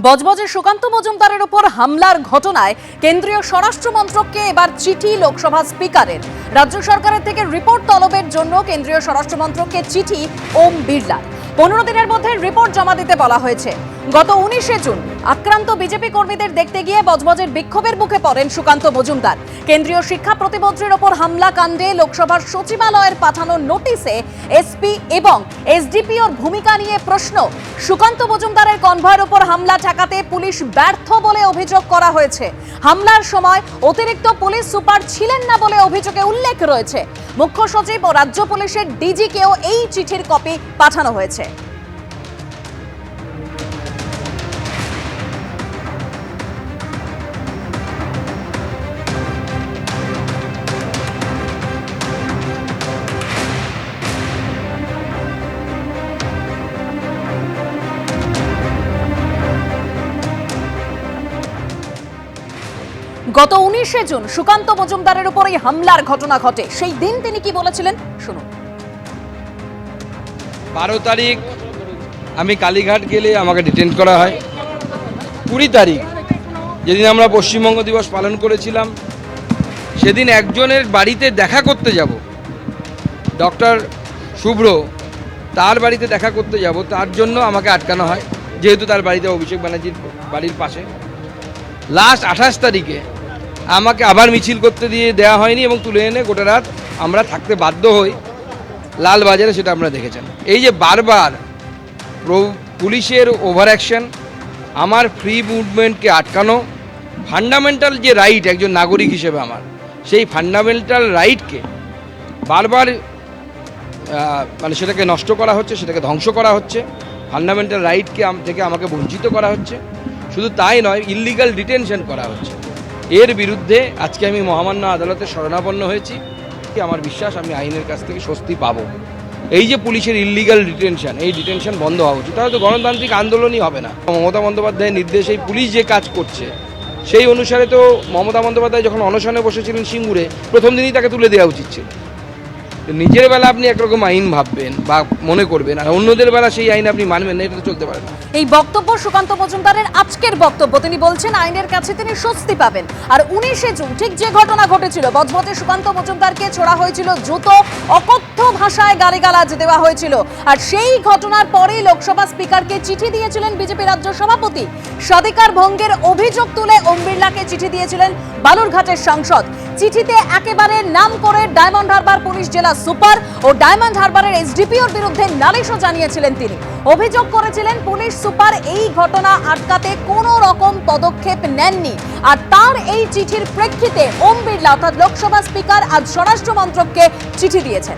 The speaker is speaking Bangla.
বজবজে সুকান্ত মজুমদারের উপর হামলার ঘটনায় কেন্দ্রীয় স্বরাষ্ট্র মন্ত্রককে এবার চিঠি লোকসভা স্পিকারের। রাজ্য সরকারের থেকে রিপোর্ট তলবের জন্য কেন্দ্রীয় স্বরাষ্ট্র মন্ত্রককে চিঠি ওম বিড়লার। 15 দিনের মধ্যে রিপোর্ট জমা দিতে বলা হয়েছে। গত 19শে জুন আক্রান্ত বিজেপি কর্মীদের দেখতে গিয়ে বজবজের বিক্ষোভের মুখে পড়েন সুকান্ত মজুমদার। কেন্দ্রীয় শিক্ষা প্রতিমন্ত্রীর ওপর হামলা কাণ্ডে লোকসভার সচিবালয়ের পাঠানো নোটিশে এসপি এবং এসডিপিওর ভূমিকা নিয়ে প্রশ্ন। সুকান্ত মজুমদারের কনভয়ের ওপর হামলা ঠেকাতে পুলিশ ব্যর্থ বলে অভিযোগ করা হয়েছে। হামলার সময় অতিরিক্ত পুলিশ সুপার ছিলেন না বলে অভিযোগে উল্লেখ রয়েছে। মুখ্য সচিব ও রাজ্য পুলিশের ডিজিকেও এই চিঠির কপি পাঠানো হয়েছে। গত 19শে জুন সুকান্ত মজুমদারের উপর এই হামলার ঘটনা ঘটে। সেই দিন তিনি কি বলেছিলেন শুনুন। 12 তারিখ আমি কালীঘাট গেলে আমাকে ডিটেইন করা হয়। 20 তারিখ যেদিন আমরা পশ্চিমবঙ্গ দিবস পালন করেছিলাম, সেদিন একজনের বাড়িতে দেখা করতে যাব, ডক্টর শুভ্র, তার বাড়িতে দেখা করতে যাব, তার জন্য আমাকে আটকানো হয়, যেহেতু তার বাড়িতে অভিষেক ব্যানার্জির বাড়ির পাশে। লাস্ট 28 তারিখে আমাকে আবার মিছিল করতে দিয়ে দেওয়া হয়নি এবং তুলে এনে গোটা রাত আমরা থাকতে বাধ্য হই লালবাজারে, সেটা আপনারা দেখেছেন। এই যে বারবার পুলিশের ওভার অ্যাকশন, আমার ফ্রি মুভমেন্টকে আটকানো, ফান্ডামেন্টাল যে রাইট একজন নাগরিক হিসেবে আমার, সেই ফান্ডামেন্টাল রাইটকে বারবার মানে সেটাকে নষ্ট করা হচ্ছে, সেটাকে ধ্বংস করা হচ্ছে, ফান্ডামেন্টাল রাইটকে থেকে আমাকে বঞ্চিত করা হচ্ছে। শুধু তাই নয়, ইল্লিগাল ডিটেনশন করা হচ্ছে। এর বিরুদ্ধে আজকে আমি মহামান্য আদালতে শরণাপন্ন হয়েছি। আমার বিশ্বাস আমি আইনের কাছ থেকে স্বস্তি পাবো। এই যে পুলিশের ইল্লিগাল ডিটেনশন, এই ডিটেনশন বন্ধ হওয়া উচিত, তাহলে তো গণতান্ত্রিক আন্দোলনই হবে না। মমতা বন্দ্যোপাধ্যায়ের নির্দেশে এই পুলিশ যে কাজ করছে, সেই অনুসারে তো মমতা বন্দ্যোপাধ্যায় যখন অনশনে বসেছিলেন সিঙ্গুরে, প্রথম দিনই তাকে তুলে দেওয়া উচিত ছিল। নিজের বেলা আপনি একরকম আইন ভাববেন বা মনে করবেন, আর অন্যদের বেলা সেই আইন আপনি মানবেন না, এটা তো চলতে পারে না। এই বক্তব্য সুকান্ত মজুমদারের আজকের বক্তব্য। তিনি বলছেন আইনের কাছে তিনি স্বস্তি পাবেন। আর 19শে জুন ঠিক যে ঘটনা ঘটেছিল, বজবজে সুকান্ত মজুমদারকে ছোড়া হয়েছিল জুতো, অকথ্য ভাষায় গালিগালাজ দেওয়া হয়েছিল। আর সেই ঘটনার পরেই লোকসভা স্পিকারকে চিঠি দিয়েছিলেন বিজেপি রাজ্য সভাপতি। স্বাধিকার ভঙ্গের অভিযোগ তুলে ওম বিড়লাকে চিঠি দিয়েছিলেন বালুরঘাটের সাংসদ। চিঠিতে একেবারে নাম করে ডায়মন্ড হারবার পুলিশ জেলা সুপার ও ডায়মন্ড হারবারের এসডিপিওর বিরুদ্ধে নালিশও জানিয়েছিলেন তিনি। অভিযোগ করেছিলেন পুলিশ সুপার এই ঘটনা আটকাতে কোনো রকম পদক্ষেপ নেননি। আর তার এই চিঠির প্রেক্ষিতে ওম বিড়লা অর্থাৎ লোকসভা স্পিকার আজ স্বরাষ্ট্র মন্ত্রককে চিঠি দিয়েছেন।